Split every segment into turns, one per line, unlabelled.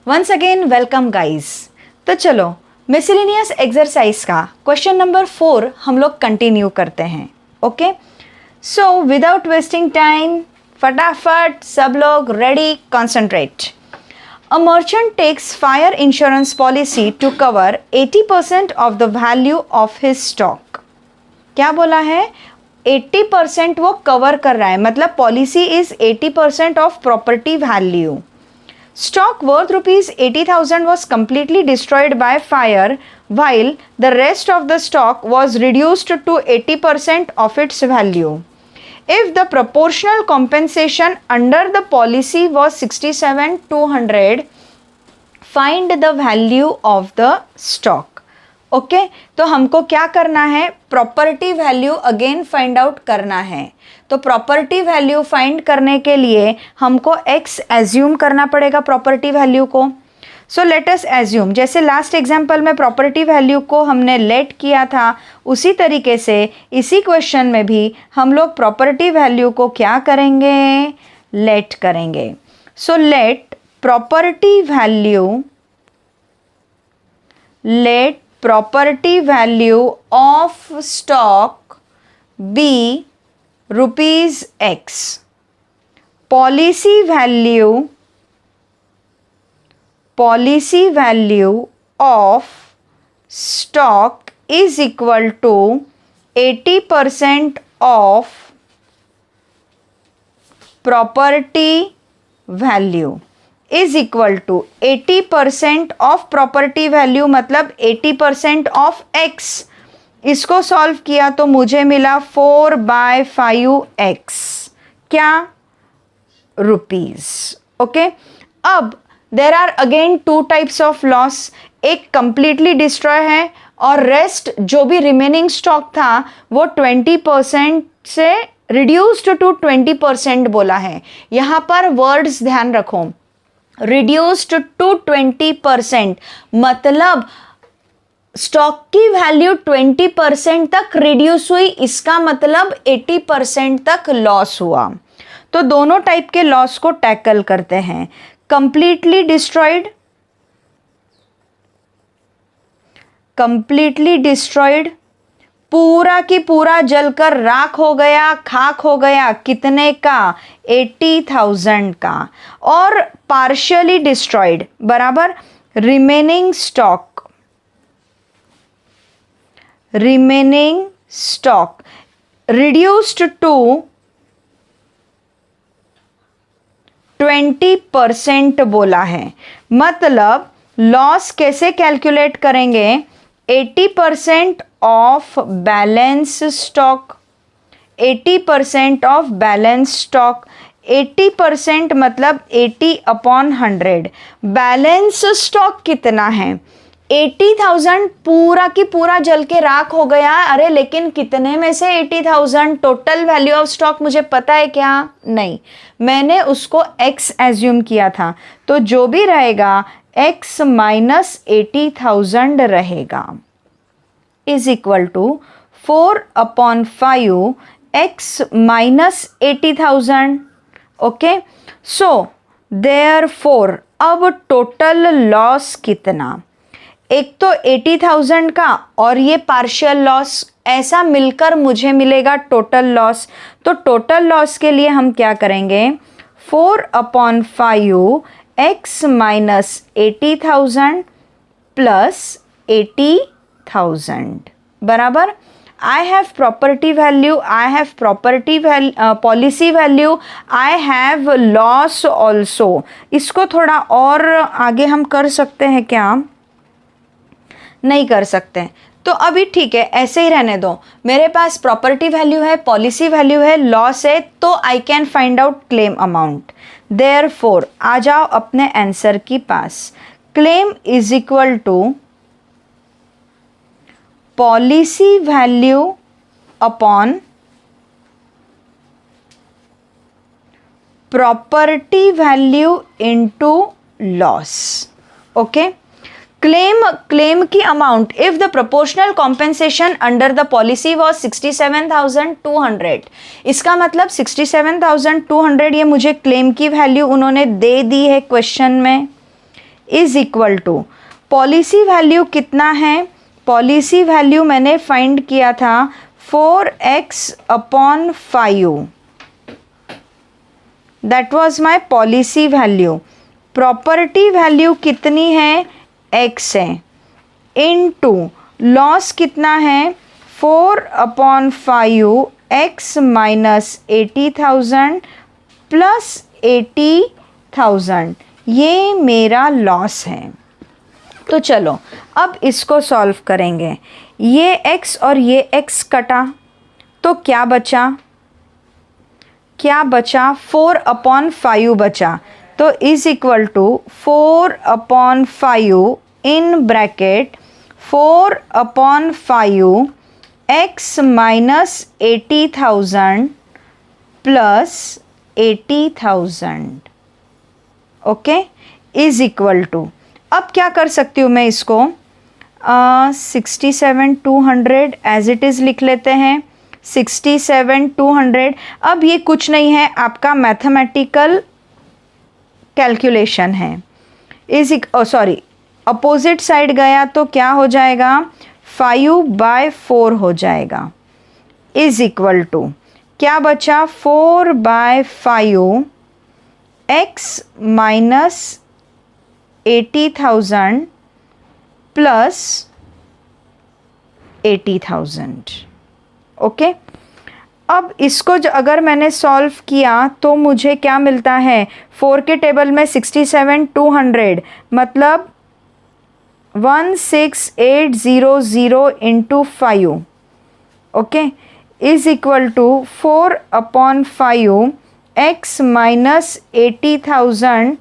Once again welcome guys. तो चलो miscellaneous exercise का क्वेश्चन नंबर 4 हम लोग कंटिन्यू करते हैं। Okay, so without wasting time फटाफट सब लोग ready, concentrate. A merchant takes fire insurance policy to cover 80% of the value of his stock. क्या बोला है? 80% वो कवर कर रहा है, मतलब policy is 80% of property value. Stock worth rupees 80,000 was completely destroyed by fire while the rest of the stock was reduced to 80% of its value. If the proportional compensation under the policy was 67,200, find the value of the stock. Okay, तो हमको क्या करना है? Property value again find out करना है। तो property value find करने के लिए हमको x एज्यूम करना पड़ेगा प्रॉपर्टी वैल्यू को। सो लेट अस एज्यूम, जैसे लास्ट एग्जाम्पल में प्रॉपर्टी वैल्यू को हमने लेट किया था, उसी तरीके से इसी क्वेश्चन में भी हम लोग प्रॉपर्टी वैल्यू को क्या करेंगे? लेट करेंगे। So let property value of stock be rupees X, policy value of stock is equal to 80% of property value is equal to 80% of property value, मतलब 80% ऑफ x। इसको सॉल्व किया तो मुझे मिला 4/5x, क्या? रुपीज। ओके, अब there are again 2 types of loss. एक completely destroy है और रेस्ट जो भी रिमेनिंग स्टॉक था वो 20% से रिड्यूस्ड टू 20% बोला है। यहां पर वर्ड्स ध्यान रखो, रिड्यूस्ड टू 20%, मतलब स्टॉक की वैल्यू 20% तक रिड्यूस हुई, इसका मतलब 80% तक लॉस हुआ। तो दोनों टाइप के लॉस को टैकल करते हैं। कंप्लीटली डिस्ट्रॉयड, पूरा की पूरा जलकर राख हो गया, खाक हो गया, कितने का? 80,000 का। और पार्शियली डिस्ट्रॉयड बराबर रिमेनिंग स्टॉक रिड्यूस्ड टू 20% बोला है। मतलब लॉस कैसे कैलकुलेट करेंगे? 80% of balance stock, 80% of balance stock, 80% मतलब 80/100। बैलेंस स्टॉक कितना है? 80,000 पूरा की पूरा जल के राख हो गया। अरे लेकिन कितने में से 80,000? टोटल वैल्यू ऑफ स्टॉक मुझे पता है क्या? नहीं, मैंने उसको x एज्यूम किया था, तो जो भी रहेगा x माइनस 80,000 रहेगा, is equal to 4/5 x minus 80,000। Okay, so therefore अब टोटल लॉस कितना? एक तो 80,000 का और ये पार्शियल लॉस, ऐसा मिलकर मुझे मिलेगा टोटल लॉस। तो टोटल लॉस के लिए हम क्या करेंगे? 4/5 x माइनस 80,000 प्लस 80,000 बराबर I have property value, I have policy value, I have loss also। इसको थोड़ा और आगे हम कर सकते हैं क्या? नहीं कर सकते, तो अभी ठीक है, ऐसे ही रहने दो। मेरे पास प्रॉपर्टी वैल्यू है, पॉलिसी वैल्यू है, लॉस है, तो I can find out claim amount. Therefore आ जाओ अपने आंसर की पास। Claim is equal to policy value upon property value into loss. Okay, claim की amount, if the proportional compensation under the policy was 67,200, इसका मतलब 67,200 ये मुझे क्लेम की वैल्यू उन्होंने दे दी है क्वेश्चन में। Is equal to, policy value कितना है, पॉलिसी वैल्यू मैंने फाइंड किया था 4x/5, that was my policy value. Property value कितनी है, x है, इनटू लॉस कितना है 4/5 x माइनस 80,000 प्लस 80,000, ये मेरा लॉस है। तो चलो अब इसको सॉल्व करेंगे। ये x और ये x कटा तो क्या बचा, 4/5 बचा। तो is equal to 4/5 in bracket 4/5 x minus 80,000 plus 80,000, okay, is equal to, अब क्या कर सकती हूँ मैं इसको 67,200 एज इट इज़ लिख लेते हैं। 67,200, अब ये कुछ नहीं है, आपका मैथमेटिकल कैलकुलेशन है। सॉरी, अपोजिट साइड गया तो क्या हो जाएगा 5/4 हो जाएगा, इज इक्वल टू क्या बचा 4/5 x माइनस 80,000 प्लस 80,000, ओके। अब इसको अगर मैंने सॉल्व किया तो मुझे क्या मिलता है, 4 के टेबल में 67,200 मतलब 16,800 into 5, okay, is equal to 4/5 x minus 80,000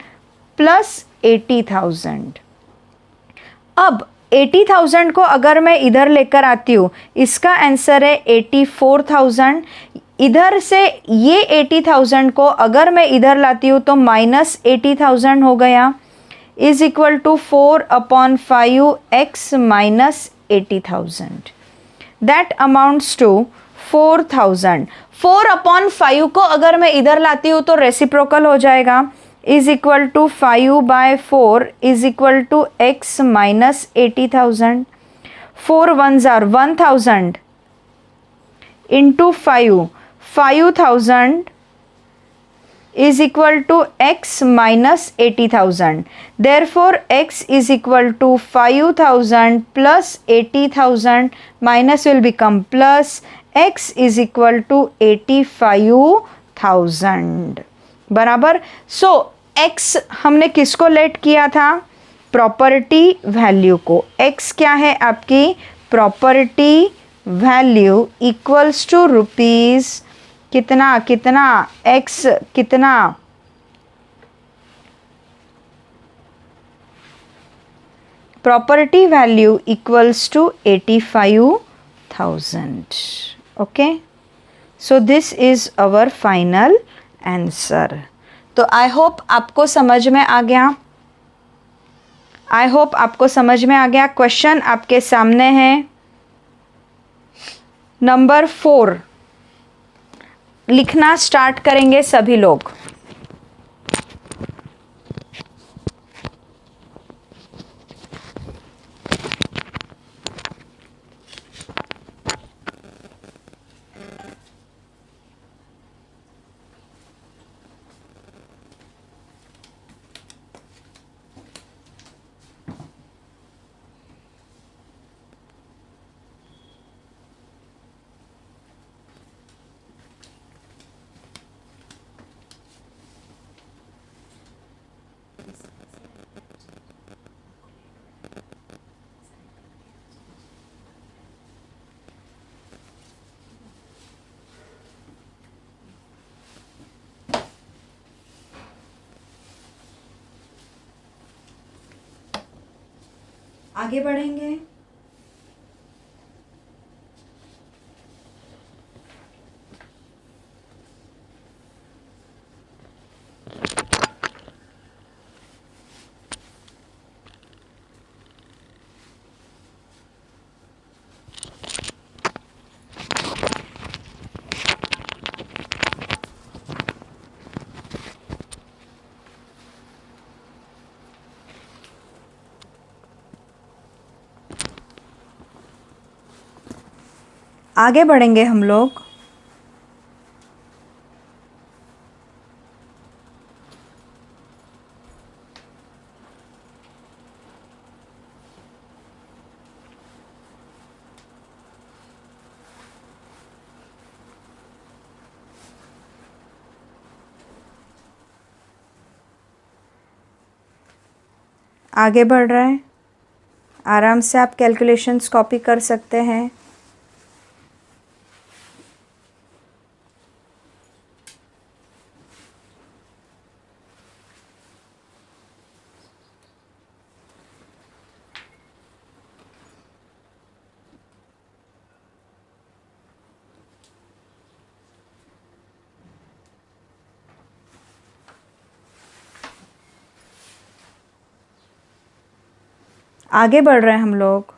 plus 80,000। अब 80,000 को अगर मैं इधर लेकर आती हूँ, इसका आंसर है 84,000। इधर से ये 80,000 को अगर मैं इधर लाती हूँ तो माइनस 80,000 हो गया, is equal to 4/5 x minus 80,000, that amounts to 4,000। 4/5 को अगर मैं इधर लाती हूँ तो रेसिप्रोकल हो जाएगा, is equal to 5/4 is equal to x minus 80,000। 4 1s are 1,000 into 5,000 is equal to x minus 80,000. Therefore, x is equal to 5,000 plus 80,000, minus will become plus, x is equal to 85,000 बराबर। सो x हमने किसको late किया था, property value को। x क्या है आपकी property value equals to rupees कितना कितना x कितना, property value equals to 85,000, okay. So this is our final answer. तो आई होप आपको समझ में आ गया, आई होप आपको समझ में आ गया। क्वेश्चन आपके सामने है नंबर 4, लिखना स्टार्ट करेंगे सभी लोग। आगे बढ़ेंगे। आगे बढ़ेंगे हम लोग। आगे बढ़ रहा है, आराम से आप कैलकुलेशंस कॉपी कर सकते हैं। आगे बढ़ रहे हैं हम लोग।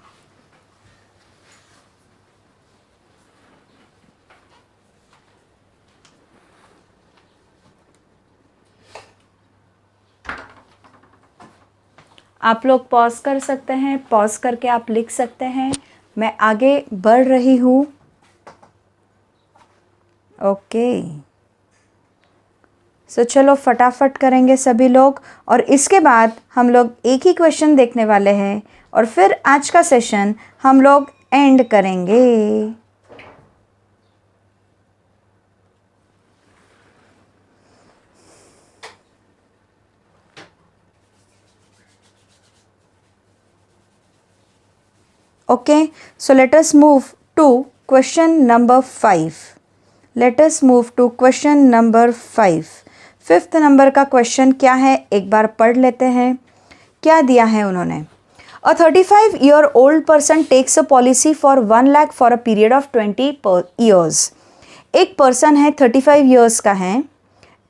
आप लोग पॉज कर सकते हैं, पॉज करके आप लिख सकते हैं। मैं आगे बढ़ रही हूँ। ओके, सो चलो फटाफट करेंगे सभी लोग, और इसके बाद हम लोग एक ही क्वेश्चन देखने वाले हैं और फिर आज का सेशन हम लोग एंड करेंगे। Okay, so let us move to question number 5। Let us move to question number 5। 5th number का क्वेश्चन क्या है, एक बार पढ़ लेते हैं। क्या दिया है उन्होंने? अ 35-year-old person takes a policy for 1 lakh for a period of 20 years। एक पर्सन है, 35 years का है,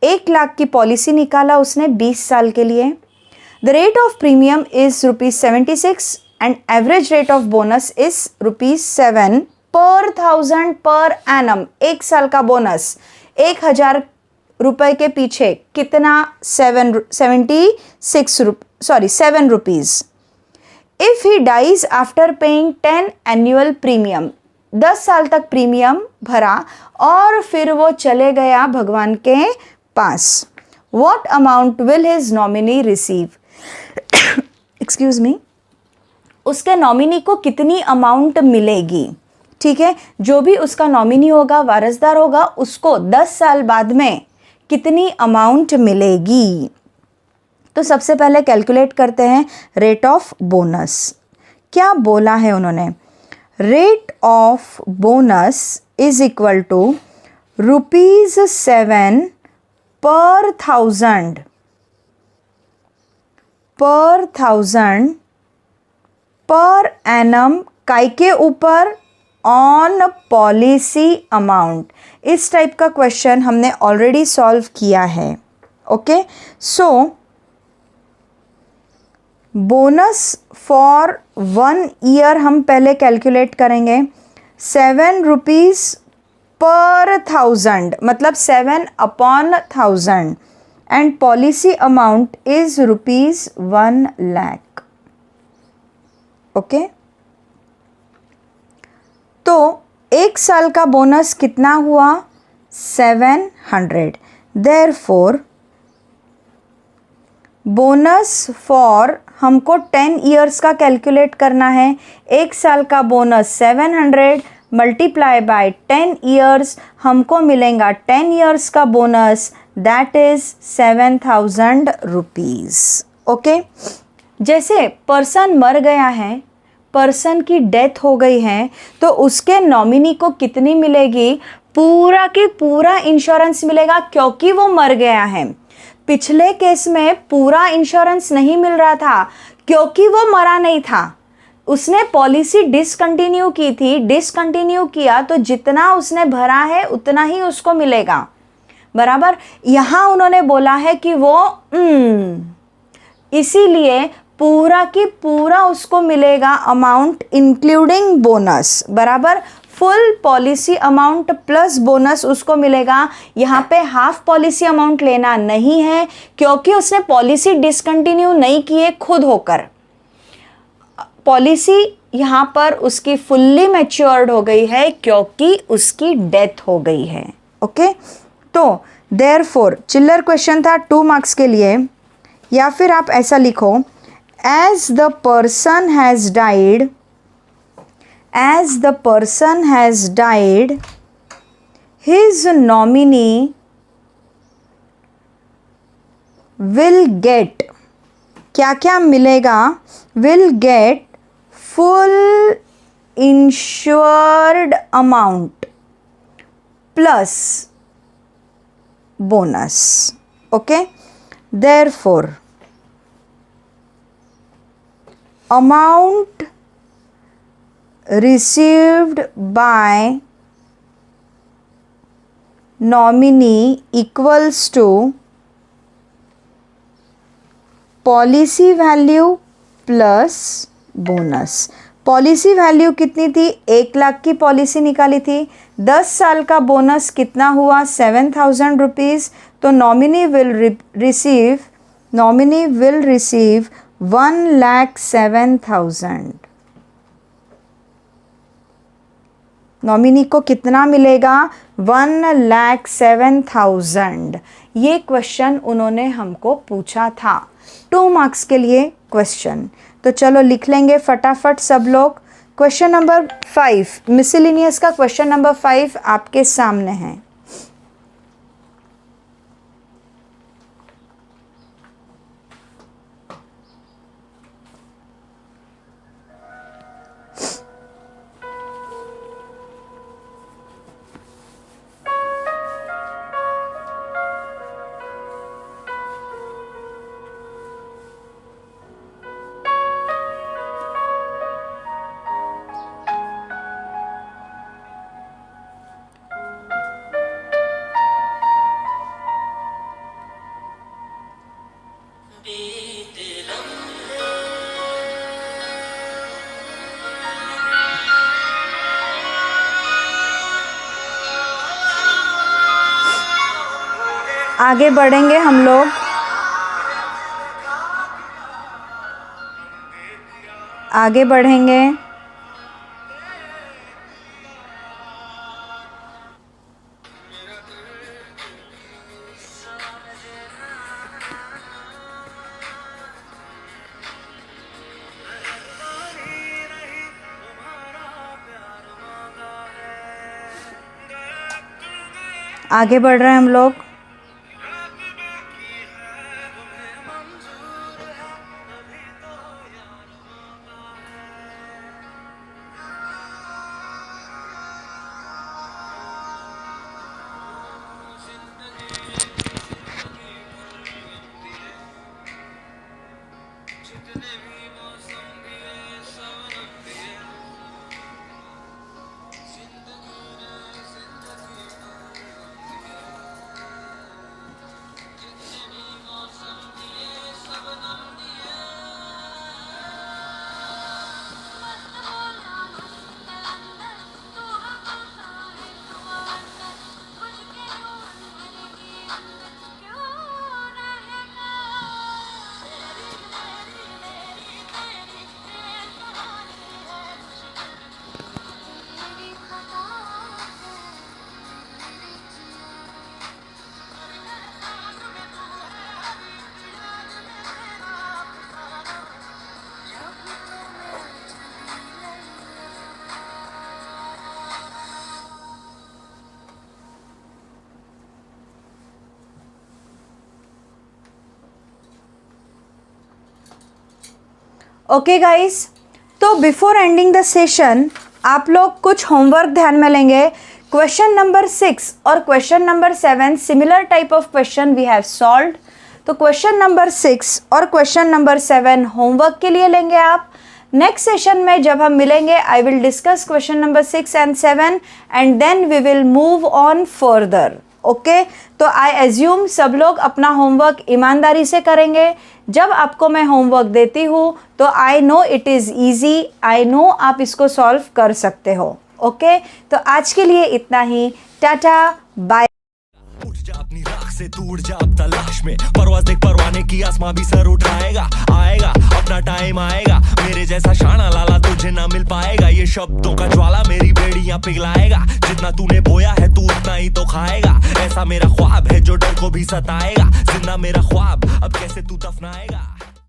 1 लाख की पॉलिसी निकाला उसने 20 साल के लिए। The rate of premium is ₹76 and average rate of bonus is ₹7 per 1000 per annum. 1 साल का बोनस 1000 रुपए के पीछे कितना? 7 रुपीज। If he dies after paying 10 annual premium, 10 साल तक प्रीमियम भरा और फिर वो चले गया भगवान के पास, what amount will his nominee receive? Excuse me, उसके नॉमिनी को कितनी अमाउंट मिलेगी? ठीक है, जो भी उसका नॉमिनी होगा, वारसदार होगा, उसको 10 साल बाद में कितनी अमाउंट मिलेगी? तो सबसे पहले कैलकुलेट करते हैं रेट ऑफ बोनस। क्या बोला है उन्होंने? Rate of bonus is equal to ₹7 per 1000 per annum, काय के ऊपर? On policy amount. इस टाइप का क्वेश्चन हमने ऑलरेडी सॉल्व किया है। Okay, so bonus for 1 year हम पहले कैलकुलेट करेंगे। 7 रुपीज पर 1000 मतलब 7/1000 and policy amount is ₹1 lakh. Okay, तो 1 साल का बोनस कितना हुआ? 700। देयरफॉर बोनस फॉर हमको 10 ईयर्स का कैलकुलेट करना है। 1 साल का बोनस 700 मल्टीप्लाई बाय 10 ईयर्स, हमको मिलेगा 10 ईयर्स का bonus, that is 7000 rupees. Okay, जैसे पर्सन मर गया है, पर्सन की डेथ हो गई है, तो उसके नॉमिनी को कितनी मिलेगी? पूरा की पूरा इंश्योरेंस मिलेगा, क्योंकि वो मर गया है। पिछले केस में पूरा इंश्योरेंस नहीं मिल रहा था क्योंकि वो मरा नहीं था, उसने पॉलिसी डिसकंटिन्यू की थी। डिसकंटिन्यू किया तो जितना उसने भरा है उतना ही उसको मिलेगा, बराबर। यहाँ उन्होंने बोला है कि वो इसीलिए पूरा की पूरा उसको मिलेगा अमाउंट इंक्लूडिंग बोनस, बराबर। Full policy amount plus bonus उसको मिलेगा। यहाँ पे हाफ पॉलिसी अमाउंट लेना नहीं है क्योंकि उसने पॉलिसी डिसकंटिन्यू नहीं की है खुद होकर। पॉलिसी यहाँ पर उसकी फुल्ली मैच्योर्ड हो गई है क्योंकि उसकी डेथ हो गई है। ओके, तो देयरफॉर चिल्लर क्वेश्चन था 2 मार्क्स के लिए, या फिर आप ऐसा लिखो, as the person has died, as the person has died his nominee will get, क्या क्या मिलेगा, will get full insured amount plus bonus. Okay, therefore amount received by nominee equals to policy value plus bonus. Policy value कितनी थी, 1 लाख की policy निकाली थी, 10 साल का बोनस कितना हुआ 7,000 रुपीज़, तो नॉमिनी विल रिसीव 1,07,000। नॉमिनी को कितना मिलेगा, 1,07,000। ये क्वेश्चन उन्होंने हमको पूछा था, 2 मार्क्स के लिए क्वेश्चन। तो चलो लिख लेंगे फटाफट सब लोग। क्वेश्चन नंबर 5, मिसलिनियस का क्वेश्चन नंबर 5 आपके सामने है। आगे बढ़ेंगे हम लोग। आगे बढ़ेंगे। आगे बढ़ रहे हैं हम लोग। ओके गाइस, तो बिफोर एंडिंग द सेशन आप लोग कुछ होमवर्क ध्यान में लेंगे। क्वेश्चन नंबर 6 और question number 7 similar type of question we have solved. तो क्वेश्चन नंबर 6 और क्वेश्चन नंबर 7 होमवर्क के लिए लेंगे आप। नेक्स्ट सेशन में जब हम मिलेंगे I will discuss question number 6 and 7 and then we will move on further. Okay, तो आई एज्यूम सब लोग अपना होमवर्क ईमानदारी से करेंगे। जब आपको मैं होमवर्क देती हूँ तो I know it is easy, I know आप इसको सॉल्व कर सकते हो। ओके, तो आज के लिए इतना ही। Tata bye.
उठ जा अपनी राख से, तू उड़ जा अब तलाश में, परवाज़ देख परवाने की, आसमां भी सर उठाएगा, आएगा अपना टाइम आएगा मेरे जैसा शाना लाला तुझे ना मिल पाएगा, ये शब्दों का ज्वाला मेरी बेड़ियां पिघलाएगा, जितना तूने बोया है तू उतना ही तो खाएगा, ऐसा मेरा ख्वाब है जो डर को भी सताएगा, जिंदा मेरा ख्वाब अब कैसे तू दफनाएगा।